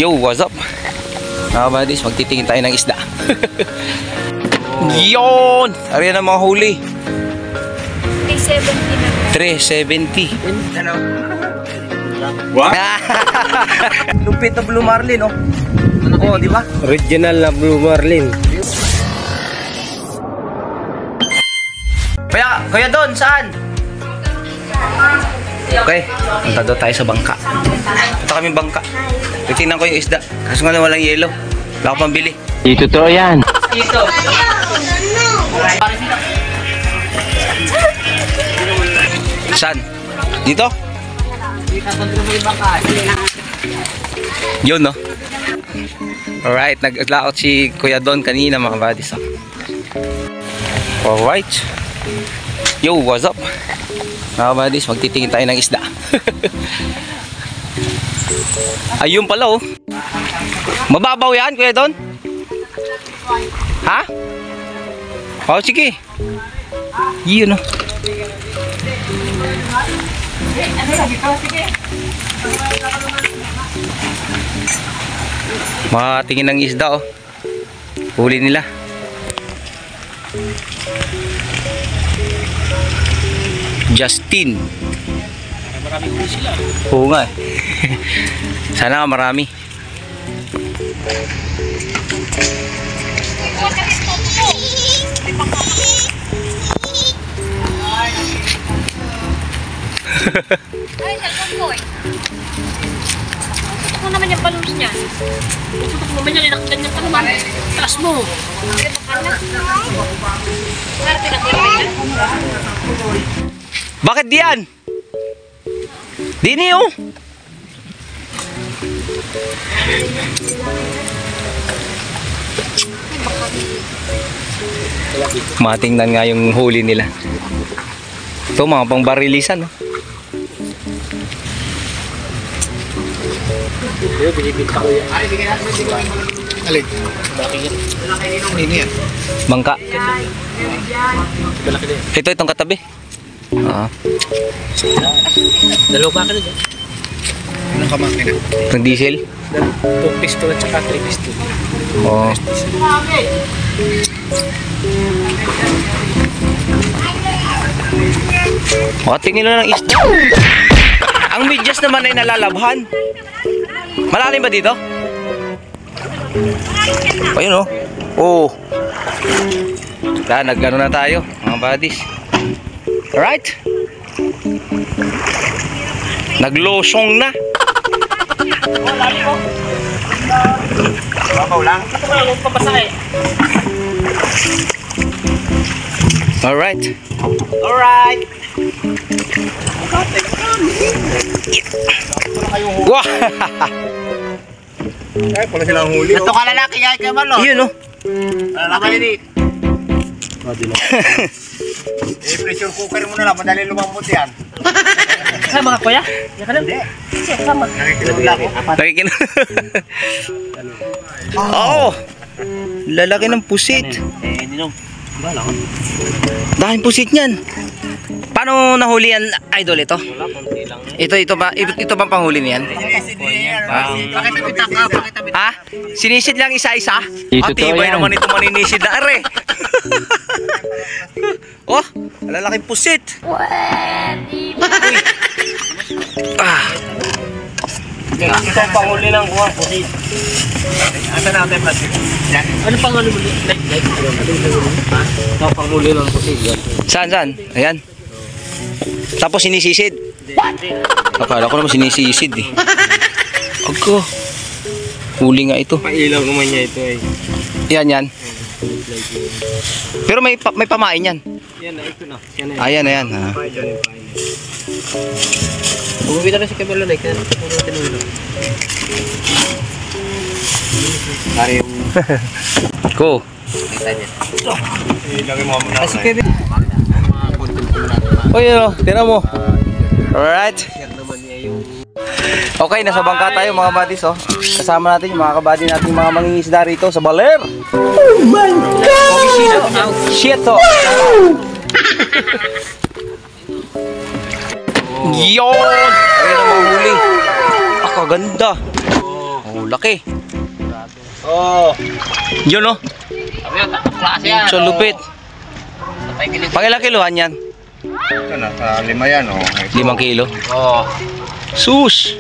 Yo, what's up? Mga buddies, magtitingin tayo ng isda. Yun! Ariyan ang mga huli. 370 na. 370. What? Lupit na Blue Marlin, oh. Oh, di ba? Original na Blue Marlin. Kuya Don, saan? Okay, punta doon tayo sa bangka. Punta kami bangka. Tingnan ko yung isda. Kaso nga walang yelo. Wala ko pambili. Dito to yan. Dito. Saan? Dito? Yun, no? Alright, nag-laot si Kuya Don kanina, mga buddies. Alright. Yo, what's up? Mga buddies, magtitingin tayo ng isda. Ayun pala, oh. Mababaw yan, Kuya Don? Ha? Oh, sige. Yun, oh. Matingin ng isda, oh. Huli nila. Justin. Marami huli sila. Oo nga. Sana marami. Ay, cellphone ko eh. Ano naman yung balloons niya? Tutok mo naman yan, ganyan ka naman. Taas mo. Bakit diyan? Dini, oh. Matingnan nga yung huli nila. Ito mga pang barilisan, oh. Alin? Bangka. Ito itong katabi. Dalawa ba ka na dyan? Anong kamakina? Itong diesel. 2 pistol at saka 3 pistol. Oh. Tingin na ng isda. Ang medyas naman ay nalalabhan. Malalim ba dito? Ayun, oh. Oh. Nag-ano na tayo, mga buddies. Alright. Naglosong na. Babaw lang. Alright. Alright. Wah! Ay, pala silang huli. Ito ka lalaki kaya kayo malo. Yun, oh. Lalaki din. Pressure cooker mo na lang, madali lumambot yan. Ay, mga kuya? Yan ka lang. Hindi. Sama. Nakikinula ko. Oo. Lalaki ng pusit. Ninong. Wala ko. Dahil pusit niyan. Paano nahuli yan, idol, ito? Wala, konti lang. Ito ba panghuli niyan? Bakit nabitak ka? Bakit nabitak? Ha? Sinisid lang isa-isa? Dito to Tibay yan. naman ito maninisid na are. Oh, lalaking pusit. Ito ang panghuli ng kuha. Asan natin plastic? Ano panghuli mo? Ito ang panghuli ng pusit. Saan? Ayan. Tapos sinisisid. Akala ko naman sinisisid eh. Ako. Huli nga ito. Pailaw naman niya ito eh. Yan. Pero may pamain yan. Yan na, ito na. Ayan. Bumibita na si Camilo na ikan. Pare yung... Ko. Ilagay mo muna. Si Kevin. Oy, tira mo. Alright. Okay, nasa bangka tayo mga buddies, oh. Kasama natin yung mga kabady natin, mga mangingisda rito sa Baler. Oh my God! Shit, oh. Yun! Ayun ang mahuli. Kaganda. Oh, laki. Oh. Yun oh. Sabi yun, tatlong klase yan. So lupit. Patay kilig. Pang ilang kilohan yan? Ito nasa 5 yan, oh. 5 kilo. Oo. Sus!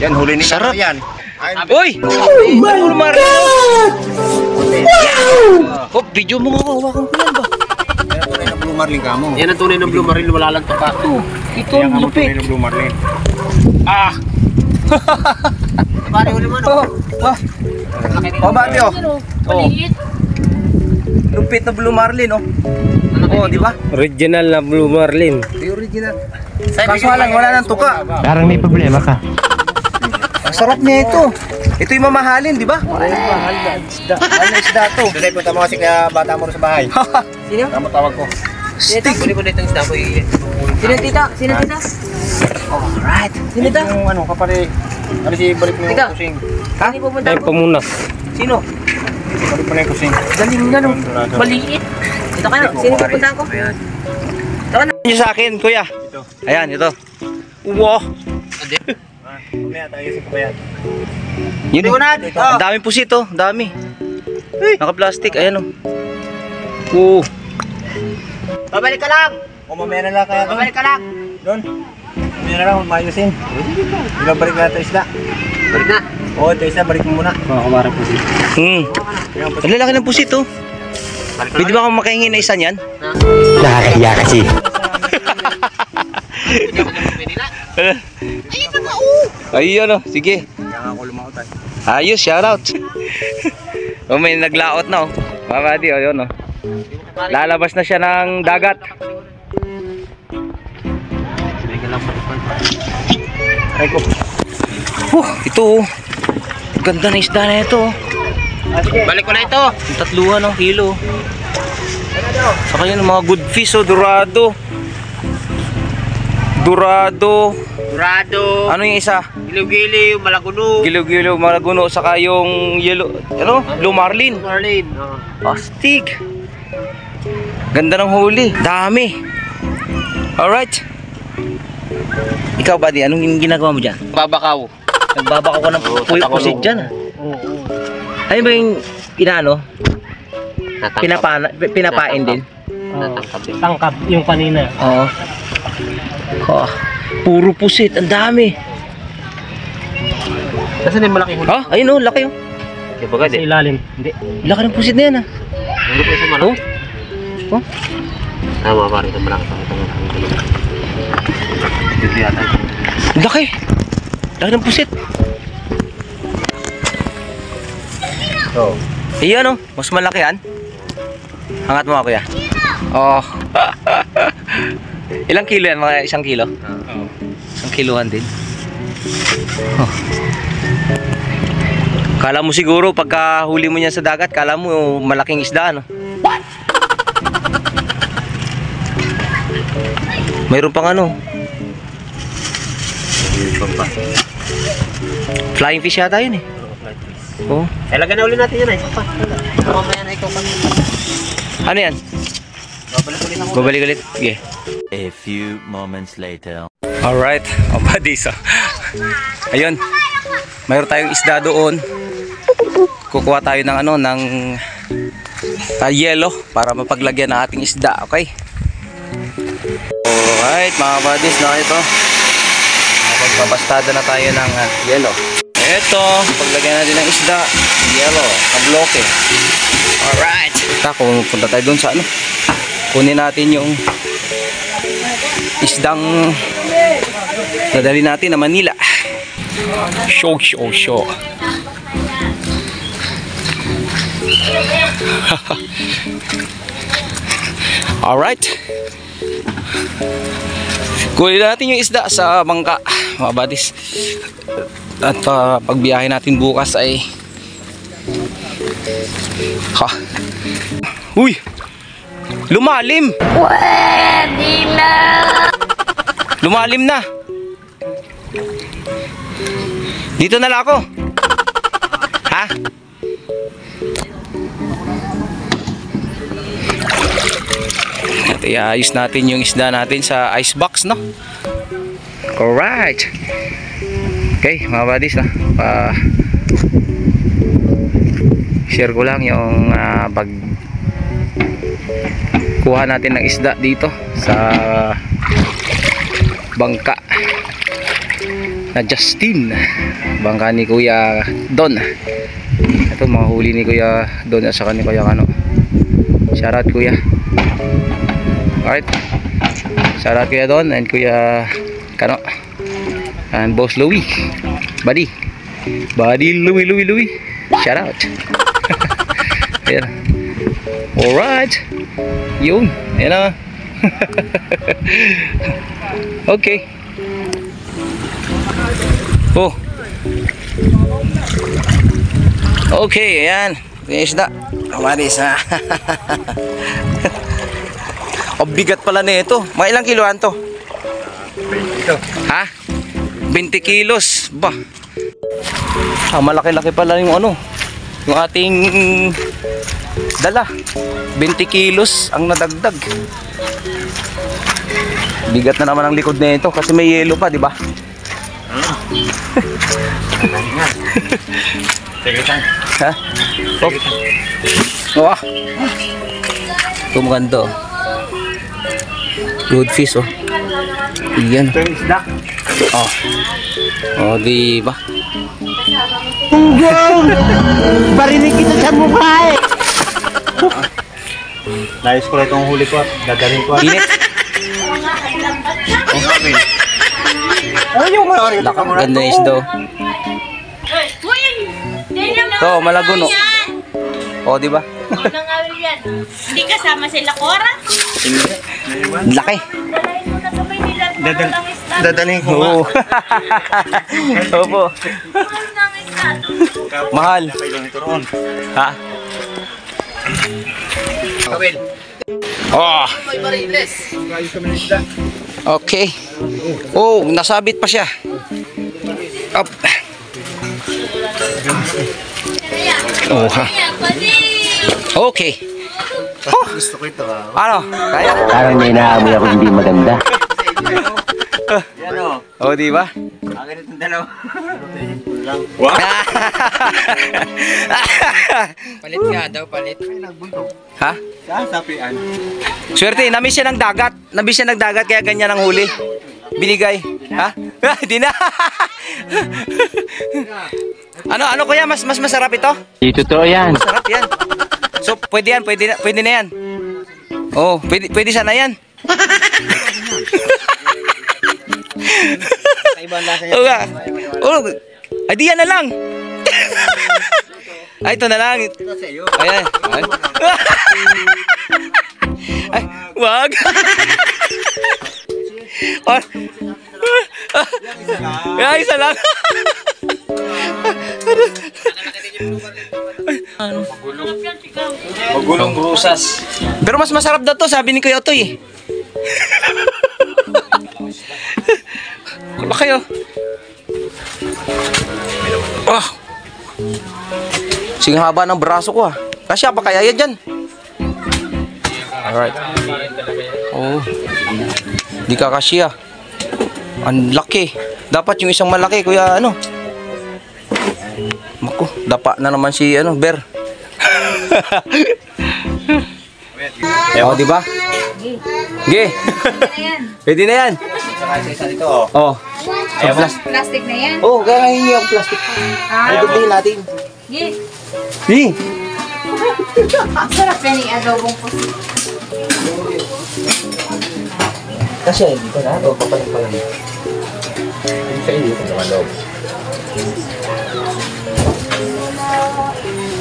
Yan, huli ni Sarap. Yan. Ay, Uy! Oh my God! Oh, video mo nga. Hawakan ko yan ba? yan tunay na blue marlin ka mo. Yan ang tunay ng blue marlin, wala lang to pa. Ito, Yan ang ang tunay lupit. na blue marlin. Ah! Pare, huli mo ano? Oh, ah. Oh, Bobby, oh. Oh. Maliit. Lupit na blue marlin, oh. Oh, di ba? Original na blue marlin. Ito yung original. Kaso lang, wala nang tuka. Parang may problema ka. Ang sarap niya ito. Ito yung mamahalin, di ba? Mahal na isda. Mahal na isda to. Doon ay punta mo kasi kaya bata mo rin sa bahay. Sino? Tama tawag ko. Stick. Huli mo na itong isda ko Sino tita? Sino tita? Alright. Sino tita? Yung ano, kapali. Ano si balik mo yung Teka. kusing. Ha? Sino pupunta ko? muna. Sino? Balik mo na yung kusing. Galing nga no. Maliit. Ito ka no. Sino pupunta ko? Yung sa akin, kuya. Ito. Ayan, ito. Wow. Mamaya tayo sa kabayan. Yun. Ang dami pusit, oh. Ang dami. Naka-plastic. Ayan, oh. Oo. Babalik ka lang! O mamaya na lang kaya doon. Babalik ka lang! Doon. Mamaya na lang, mayusin. Ilang balik na ito isda. Balik na! Oo, ito isda, balik mo muna. Kumakamara po siya. Ang lalaki ng pusit, oh. Balik Pwede ba akong makahingi na isa niyan? Nakakahiya kasi. Ayun, oh. Sige. Kaya nga ako lumakot. Ayos, shoutout. Oh, may naglaot na, oh. Mga buddy, oh, yun, oh. Lalabas na siya ng dagat. Ay ko. Ito, oh. Ganda na isda na ito, oh. Balik ko na ito! Yung tatluhan ng kilo. Saka yun, mga good fish, oh. Dorado. Dorado. Dorado! Ano yung isa? Giliw-giliw, malaguno! Giliw-giliw, malaguno. Saka yung yellow, ano? Blue marlin. Marlin! Astig. Ganda ng huli. Dami. Alright. Ikaw, buddy, anong ginagawa mo dyan? Babakaw! Nagbabakaw ka ng pusit dyan, ah. Ano ba yung inaano? Pinapain din? Tangkap yung kanina. Oo. Oh, puro pusit. Ang dami. Nasaan yung malaki huli? Ah, ayun, oh. Laki, oh. Sa ilalim. Hindi. Laki ng pusit na yan, ah. Hindi po sa malaki. Oh. Tama pare, ito malaki sa ito. Hindi yata. Laki. Laki ng pusit. So, Iyan, oh. Mas malaki yan. Angat mo, kuya. Oh. Ilang kilo yan? Mga 1 kilo? 1 kilohan din. Oh. Kala mo siguro pagka huli mo niyan sa dagat, kala mo malaking isda, no? Mayroon pang ano? Flying fish yata yun, eh. Oh. Lagyan na ulit natin yun, ito pa. Mamaya na ikaw pa. Ano yan? Babalik ulit. Okay. A few moments later. Alright, buddies. Ayun. Mayroon tayong isda doon. Kukuha tayo ng ano, ng yelo para mapaglagyan ng ating isda, okay? Alright, mga buddies, na ito. Magpapastada na tayo ng yelo. Ito, paglagyan natin ng isda, yelo, kabloke. Alright. Kung punta tayo doon sa ano, kunin natin yung isdang dadali natin na Manila. Show. Alright. Kunin natin yung isda sa bangka, mga buddies. At pagbiyahe natin bukas ay uy! Lumalim! Pwede na! Lumalim na! Dito na lang ako! Ha? At iayos natin yung isda natin sa ice box, no? Alright! Okay, mga buddies, no? Share ko lang yung pag kuha natin ng isda dito sa bangka na Justin, bangka ni Kuya Don. Ito mga huli ni Kuya Don at saka ni Kuya Kano. Shoutout Kuya. Alright, shoutout Kuya Don and Kuya Kano and Boss Louie, buddy Louie, shoutout. Ayan. Alright, yun, ayan na. Okay. Oh. Okay, ayan. Yung isda. Kamaris ha. O bigat pala nito. Mga ilang kiloan to? 20. Ha? 20 kilos. Ba? Malaki-laki pala yung ano. Yung ating dala. 20 kilos ang nadagdag. Bigat na naman ang likod nito kasi may yelo pa, di ba? Ha? Oh. Wah. Ito maganda. Good fish oh. Iyan. Ito yung isda. Oh. Oh, di ba? Barinig kita sa mukha eh. Nais ko lang itong huli ko at dadalhin ko. Init. Oh, yung mga Ganda is daw. To, Malaguno. Oh, di ba? Hindi kasama sila Cora. Laki. Dalayin mo na sa Maynila. dadalhin ko nga. Oo. Opo. Mahal. Kailan ito roon? Ha? Oh. Okay. Oh, nasabit pa siya. Up. Oh, ha. Okay. Oh. Gusto ko ito ha. Ano? Kaya? Parang may naamoy ako hindi maganda. Yan o. Oh, di ba? Akin itong dalawa. Palit nga daw, palit. Ha? Sasapian. Swerte, namiss siya ng dagat. Namiss siya ng dagat kaya ganyan ang huli. Binigay. Ha? Di na. Ano kuya, mas masarap ito? Ito to yan. Masarap yan. So, pwede yan, pwede na yan. Oh, pwede sana yan. Ibang lasa Oo nga. Oh, ay di yan na lang. Ay, ito na lang. Ayan. Ay. Ay, wag. Oh. Ay, isa lang. Magulong brusas. Pero mas masarap daw to, sabi ni Kuya Otoy. Ba kayo? Oh. Sige haba ng braso ko ah. Kasi pa kaya yan dyan? Alright. Oh. Di ka kasya. Ang laki. Dapat yung isang malaki, kuya ano. Maku, dapa na naman si ano, Bear. Oh, di ba? Ge. Pwede na yan. Saka isa dito o. Oh. Plastic na yan. Oh, kaya hihingi ang plastic. Ay, dublihin natin. Yes. Hi. Ang sarap yan yung adobong pusit. Kasi hindi ka na. O, papalit pa lang. Sa iyo kung sa loob.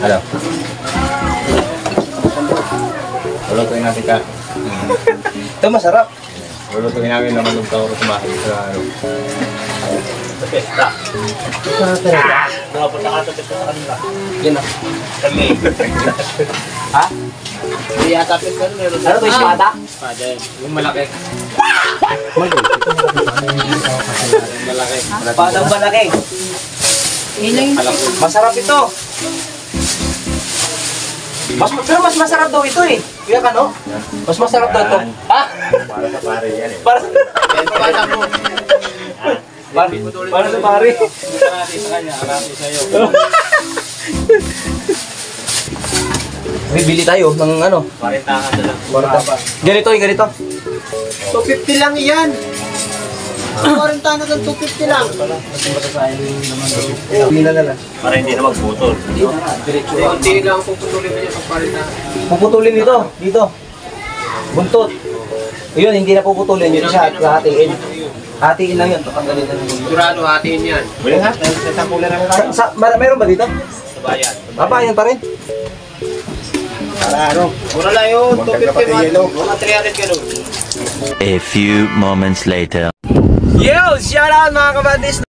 Hello. Lulutuin natin ka. Ito masarap. Lulutuin namin naman ng tawag sa bahay sa ano. Sa pesta. Napunta ka sa pesta sa kanila. Yan na. Kami. Ha? Hindi yata pesta meron. Ano ba yung espada? Espada yun. Yung malaki. Malaki. Espadang malaki. Yun lang yung Masarap ito. Pero mas masarap daw ito eh. Kuya ka no? Mas masarap daw ito. Ha? Para sa pare yan eh. Para Paano sa pare? Sa kanya, arati sa'yo. Bibili tayo ng ano? 40 na lang. Ganito, ganito. 250 lang yan. 40 na lang, 250 lang. Bibili na lang. Para hindi na magputol. Hindi lang puputulin mo niya pag 40. Puputulin dito. Buntot. Ayun, hindi na puputulin yun siya at hatiin. Hatiin lang yun, tatanggalin na yun. Sigurado hatiin yan. Bili ha? Sa kulay namin tayo. Meron ba dito? Sa bayan. Bayan pa rin. Para ano? Mura lang yun, Magkakapat 250 yung yellow. mga 300 ganun. A few moments later. Yo! Shout out mga kabandis!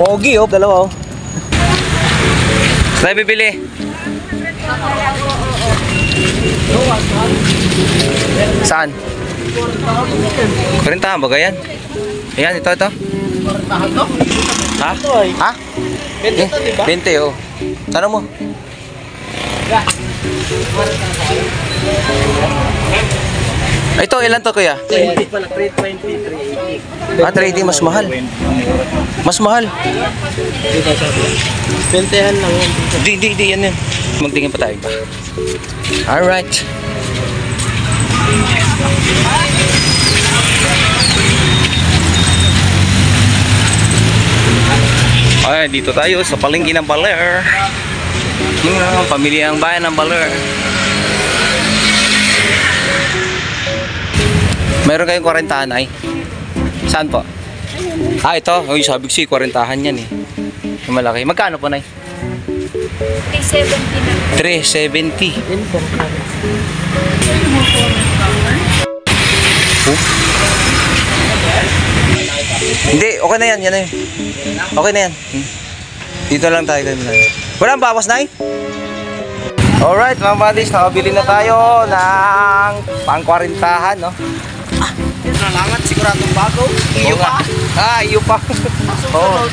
Pogi oh, dalawa oh. Saan bibili? Saan? 40 ba ganyan? Ayan, ito. Ha? Ha? 20 oh. Sana mo? Ito, ilan to kuya? 20 pala, 320, 380. Ah, 380 mas mahal. Mas mahal. 20 lang yan. Di, yan yun. Magtingin pa tayo ba? Alright. Ay, dito tayo sa palengke ng Baler. Yung pamilyang bayan ng Baler. Meron kayong 40 ay? Saan po? Ah, ito. Uy, sabi ko si 40-han yan eh. Yung malaki. Magkano po, Nay? 370 na. 370. Hindi, okay na yan. Yan na yun. Okay na yan. Dito lang tayo kayo. Walang bawas, Nay? Alright, mga buddies. Nakabili na tayo ng pang-40-han, no? Nalangat, siguradong bago. Iyo pa. Iyo pa. Oo.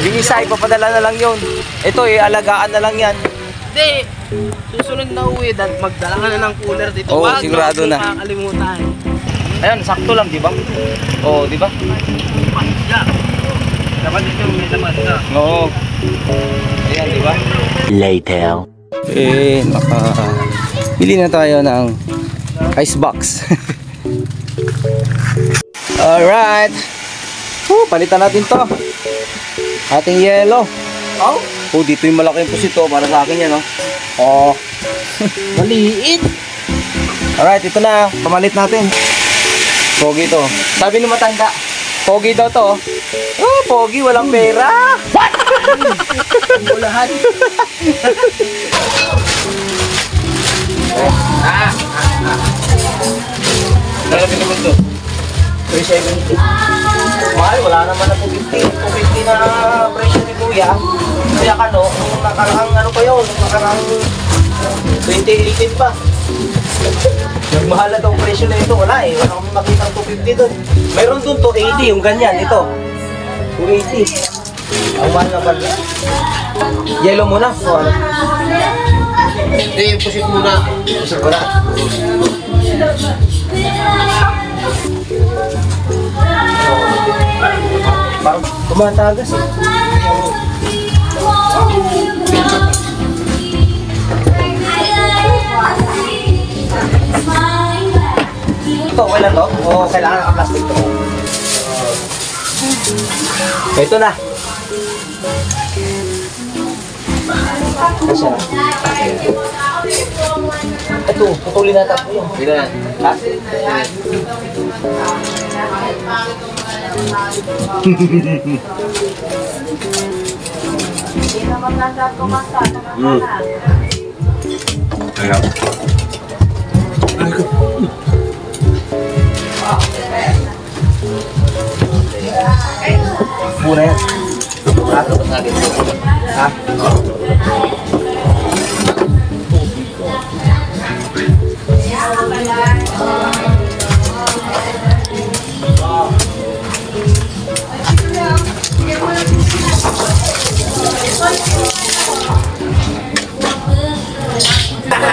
Yung isa, ipapadala na lang yun. Ito, alagaan na lang yan. Hindi. Susunod na uwi, magdala ka na ng cooler dito. Oo, sigurado na. Makakalimutan. Ayun, sakto lang, di ba? Oo, di ba? Dapat dito may laman na. Oo. Ayan, di ba? Later. Bili na tayo ng ice box. Alright. Palitan natin to. Ating yellow. Oh, dito yung malaking pusito para sa akin yan, no? Oh. Maliit. Alright, ito na. Pamalit natin. Pogi to. Sabi ni matanda, pogi daw to. Oh, pogi, walang pera. Bulahan. Dalawa naman to. 370. Mahal, wala naman na 250. 250 na presyo ni Kuya. Kuya Kano, nung nakarang ano pa yun, nung nakarang 2018 pa. Nagmahal na daw presyo na ito, wala eh. Wala kami makita 250 doon. Mayroon doon 280, yung ganyan, ito. 280. Ang mahal na pala. Yellow muna. O ano? Hindi, pusit muna. Gusto ko na. Parang tumatagas eh. Ito, okay lang to? O kailangan naka-plastic to? Ito na. Kasi na. Ito, putulin natin po yun. Hindi na. Ha? Muna yan. Ato ba natin? Ha?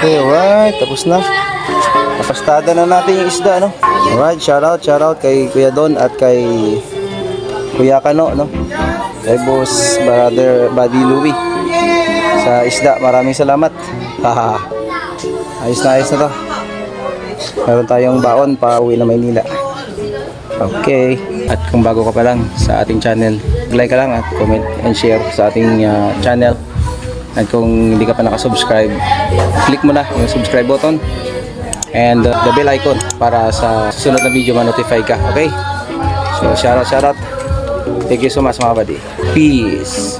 Okay, alright. Tapos na. Napastada na natin yung isda, no? Alright, shoutout kay Kuya Don at kay Kuya Kano, no? Kay Boss Brother Buddy Louie sa isda. Maraming salamat. Haha. Ayos na to. Meron tayong baon pa uwi na Maynila. Okay. At kung bago ka pa lang sa ating channel, like ka lang at comment and share sa ating channel. At kung hindi ka pa nakasubscribe, click mo na yung subscribe button and the bell icon para sa susunod na video ma-notify ka. Okay? So, shoutout. Thank you so much mga buddy. Peace.